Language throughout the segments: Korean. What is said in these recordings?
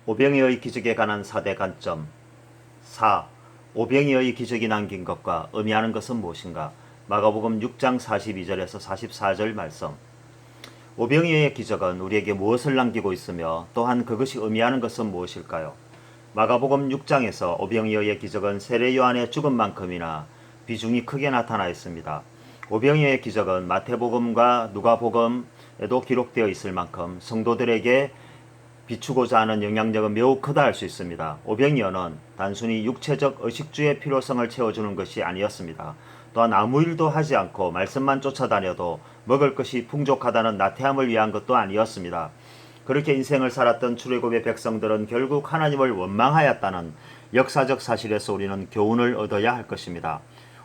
오병이의 기적에 관한 4대 관점. 4. 오병이의 기적이 남긴 것과 의미하는 것은 무엇인가? 마가복음 6장 42절에서 44절 말씀. 오병이의 기적은 우리에게 무엇을 남기고 있으며 또한 그것이 의미하는 것은 무엇일까요? 마가복음 6장에서 오병이의 기적은 세례 요한의 죽음만큼이나 비중이 크게 나타나 있습니다. 오병이의 기적은 마태복음과 누가복음에도 기록되어 있을 만큼 성도들에게 비추고자 하는 영향력은 매우 크다 할 수 있습니다. 오병이어는 단순히 육체적 의식주의 필요성을 채워주는 것이 아니었습니다. 또한 아무 일도 하지 않고 말씀만 쫓아다녀도 먹을 것이 풍족하다는 나태함을 위한 것도 아니었습니다. 그렇게 인생을 살았던 출애굽의 백성들은 결국 하나님을 원망하였다는 역사적 사실에서 우리는 교훈을 얻어야 할 것입니다.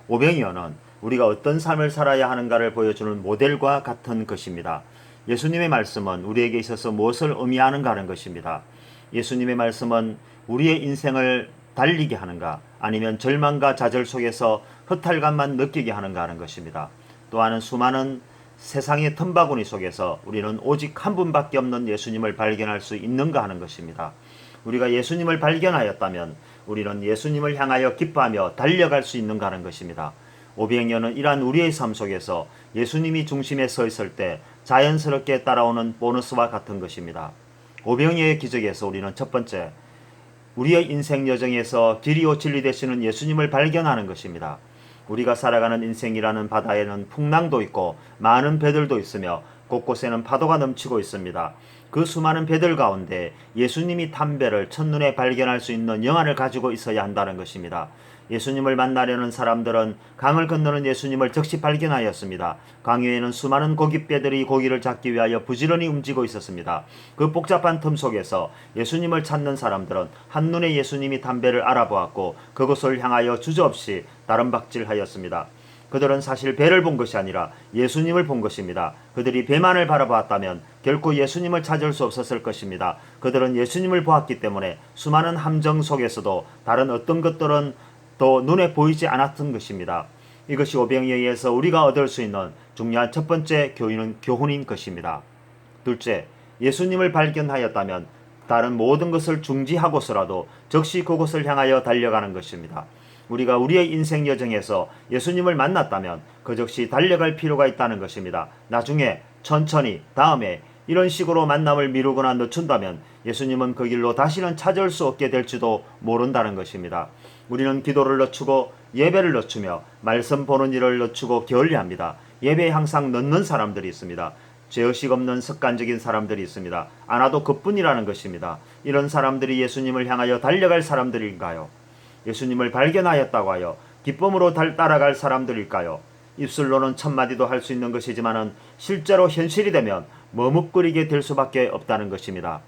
오병이어는 우리가 어떤 삶을 살아야 하는가를 보여주는 모델과 같은 것입니다. 예수님의 말씀은 우리에게 있어서 무엇을 의미하는가 하는 것입니다. 예수님의 말씀은 우리의 인생을 달리게 하는가 아니면 절망과 좌절 속에서 허탈감만 느끼게 하는가 하는 것입니다. 또한 수많은 세상의 틈바구니 속에서 우리는 오직 한 분밖에 없는 예수님을 발견할 수 있는가 하는 것입니다. 우리가 예수님을 발견하였다면 우리는 예수님을 향하여 기뻐하며 달려갈 수 있는가 하는 것입니다. 오병이어는 이러한 우리의 삶 속에서 예수님이 중심에 서 있을 때 자연스럽게 따라오는 보너스와 같은 것입니다. 오병이어의 기적에서 우리는 첫 번째, 우리의 인생 여정에서 길이요 진리 되시는 예수님을 발견하는 것입니다. 우리가 살아가는 인생이라는 바다에는 풍랑도 있고 많은 배들도 있으며 곳곳에는 파도가 넘치고 있습니다. 그 수많은 배들 가운데 예수님이 탄 배를 첫눈에 발견할 수 있는 영안을 가지고 있어야 한다는 것입니다. 예수님을 만나려는 사람들은 강을 건너는 예수님을 즉시 발견하였습니다. 강 위에는 수많은 고깃배들이 고기를 잡기 위하여 부지런히 움직이고 있었습니다. 그 복잡한 틈 속에서 예수님을 찾는 사람들은 한눈에 예수님이 탄 배를 알아보았고 그곳을 향하여 주저없이 다름박질하였습니다. 그들은 사실 배를 본 것이 아니라 예수님을 본 것입니다. 그들이 배만을 바라보았다면 결코 예수님을 찾을 수 없었을 것입니다. 그들은 예수님을 보았기 때문에 수많은 함정 속에서도 다른 어떤 것들은 또 눈에 보이지 않았던 것입니다. 이것이 오병이어에서 우리가 얻을 수 있는 중요한 첫 번째 교훈인 것입니다. 둘째, 예수님을 발견하였다면 다른 모든 것을 중지하고서라도 즉시 그곳을 향하여 달려가는 것입니다. 우리가 우리의 인생 여정에서 예수님을 만났다면 그 즉시 달려갈 필요가 있다는 것입니다. 나중에, 천천히, 다음에 이런 식으로 만남을 미루거나 늦춘다면 예수님은 그 길로 다시는 찾을 수 없게 될지도 모른다는 것입니다. 우리는 기도를 늦추고 예배를 늦추며 말씀 보는 일을 늦추고 게을리합니다. 예배에 항상 늦는 사람들이 있습니다. 죄의식 없는 습관적인 사람들이 있습니다. 안 와도 그뿐이라는 것입니다. 이런 사람들이 예수님을 향하여 달려갈 사람들일까요? 예수님을 발견하였다고 하여 기쁨으로 따라갈 사람들일까요? 입술로는 첫마디도 할 수 있는 것이지만 실제로 현실이 되면 머뭇거리게 될 수밖에 없다는 것입니다.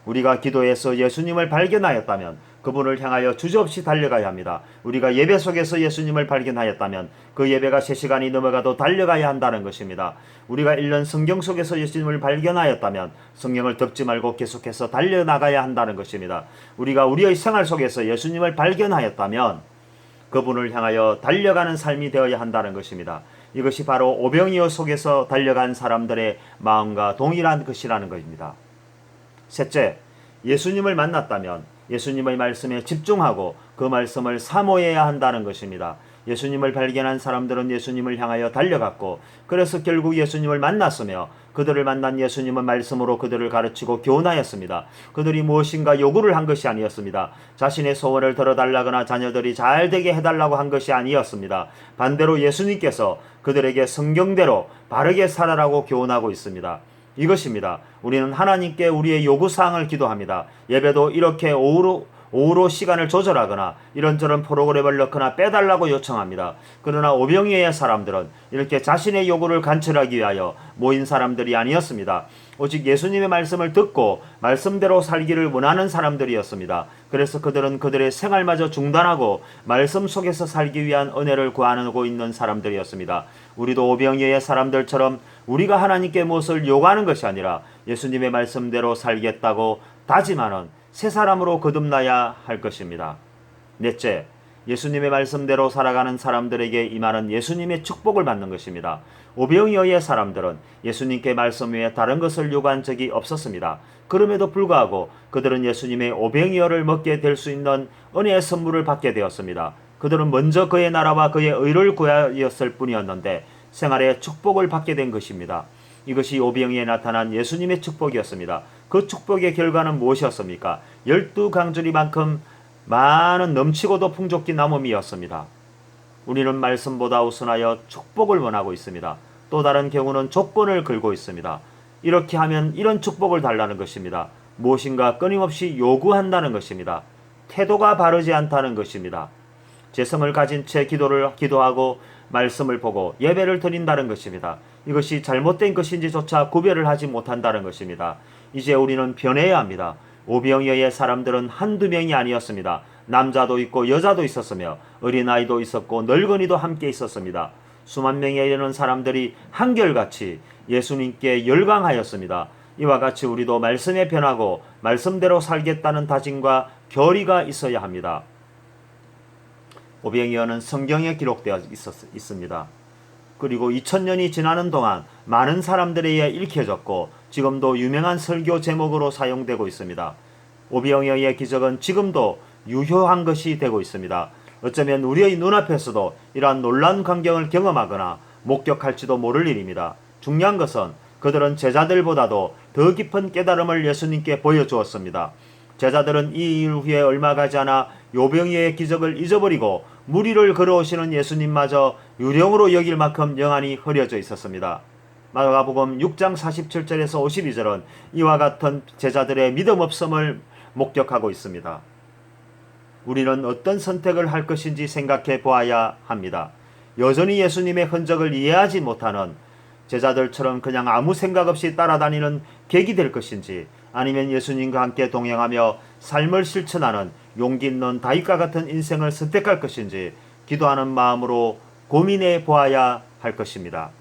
우리가 기도에서 예수님을 발견하였다면 그분을 향하여 주저없이 달려가야 합니다. 우리가 예배 속에서 예수님을 발견하였다면 그 예배가 3시간이 넘어가도 달려가야 한다는 것입니다. 우리가 1년 성경 속에서 예수님을 발견하였다면 성경을 덮지 말고 계속해서 달려나가야 한다는 것입니다. 우리가 우리의 생활 속에서 예수님을 발견하였다면 그분을 향하여 달려가는 삶이 되어야 한다는 것입니다. 이것이 바로 오병이어 속에서 달려간 사람들의 마음과 동일한 것이라는 것입니다. 셋째, 예수님을 만났다면 예수님의 말씀에 집중하고 그 말씀을 사모해야 한다는 것입니다. 예수님을 발견한 사람들은 예수님을 향하여 달려갔고 그래서 결국 예수님을 만났으며 그들을 만난 예수님은 말씀으로 그들을 가르치고 교훈하였습니다. 그들이 무엇인가 요구를 한 것이 아니었습니다. 자신의 소원을 들어달라거나 자녀들이 잘 되게 해달라고 한 것이 아니었습니다. 반대로 예수님께서 그들에게 성경대로 바르게 살아라고 교훈하고 있습니다. 이것입니다. 우리는 하나님께 우리의 요구사항을 기도합니다. 예배도 이렇게 오후로 시간을 조절하거나 이런저런 프로그램을 넣거나 빼달라고 요청합니다. 그러나 오병이어의 사람들은 이렇게 자신의 요구를 간철하기 위하여 모인 사람들이 아니었습니다. 오직 예수님의 말씀을 듣고 말씀대로 살기를 원하는 사람들이었습니다. 그래서 그들은 그들의 생활마저 중단하고 말씀 속에서 살기 위한 은혜를 구하고 있는 사람들이었습니다. 우리도 오병이어의 사람들처럼 우리가 하나님께 무엇을 요구하는 것이 아니라 예수님의 말씀대로 살겠다고 다짐하는 새 사람으로 거듭나야 할 것입니다. 넷째, 예수님의 말씀대로 살아가는 사람들에게 임하는 예수님의 축복을 받는 것입니다. 오병이어의 사람들은 예수님께 말씀 외에 다른 것을 요구한 적이 없었습니다. 그럼에도 불구하고 그들은 예수님의 오병이어를 먹게 될 수 있는 은혜의 선물을 받게 되었습니다. 그들은 먼저 그의 나라와 그의 의를 구하였을 뿐이었는데 생활의 축복을 받게 된 것입니다. 이것이 오병이어에 나타난 예수님의 축복이었습니다. 그 축복의 결과는 무엇이었습니까? 12강줄이만큼 많은 넘치고도 풍족한 나눔이었습니다. 우리는 말씀보다 우선하여 축복을 원하고 있습니다. 또 다른 경우는 조건을 걸고 있습니다. 이렇게 하면 이런 축복을 달라는 것입니다. 무엇인가 끊임없이 요구한다는 것입니다. 태도가 바르지 않다는 것입니다. 재성을 가진 채 기도하고 말씀을 보고 예배를 드린다는 것입니다. 이것이 잘못된 것인지조차 구별을 하지 못한다는 것입니다. 이제 우리는 변해야 합니다. 오병이어의 사람들은 한두 명이 아니었습니다. 남자도 있고 여자도 있었으며 어린아이도 있었고 늙은이도 함께 있었습니다. 수만 명에 이르는 사람들이 한결같이 예수님께 열광하였습니다. 이와 같이 우리도 말씀에 변하고 말씀대로 살겠다는 다짐과 결의가 있어야 합니다. 오병이어는 성경에 기록되어 있습니다. 그리고 2000년이 지나는 동안 많은 사람들에 의해 읽혀졌고 지금도 유명한 설교 제목으로 사용되고 있습니다. 오병이어의 기적은 지금도 유효한 것이 되고 있습니다. 어쩌면 우리의 눈앞에서도 이러한 놀라운 광경을 경험하거나 목격할지도 모를 일입니다. 중요한 것은 그들은 제자들보다도 더 깊은 깨달음을 예수님께 보여주었습니다. 제자들은 이 일 후에 얼마 가지 않아 오병이어의 기적을 잊어버리고 물 위를 걸어오시는 예수님마저 유령으로 여길 만큼 영안이 흐려져 있었습니다. 마가복음 6장 47절에서 52절은 이와 같은 제자들의 믿음 없음을 목격하고 있습니다. 우리는 어떤 선택을 할 것인지 생각해 보아야 합니다. 여전히 예수님의 흔적을 이해하지 못하는 제자들처럼 그냥 아무 생각 없이 따라다니는 객이 될 것인지 아니면 예수님과 함께 동행하며 삶을 실천하는 용기 있는 다윗과 같은 인생을 선택할 것인지 기도하는 마음으로 고민해 보아야 할 것입니다.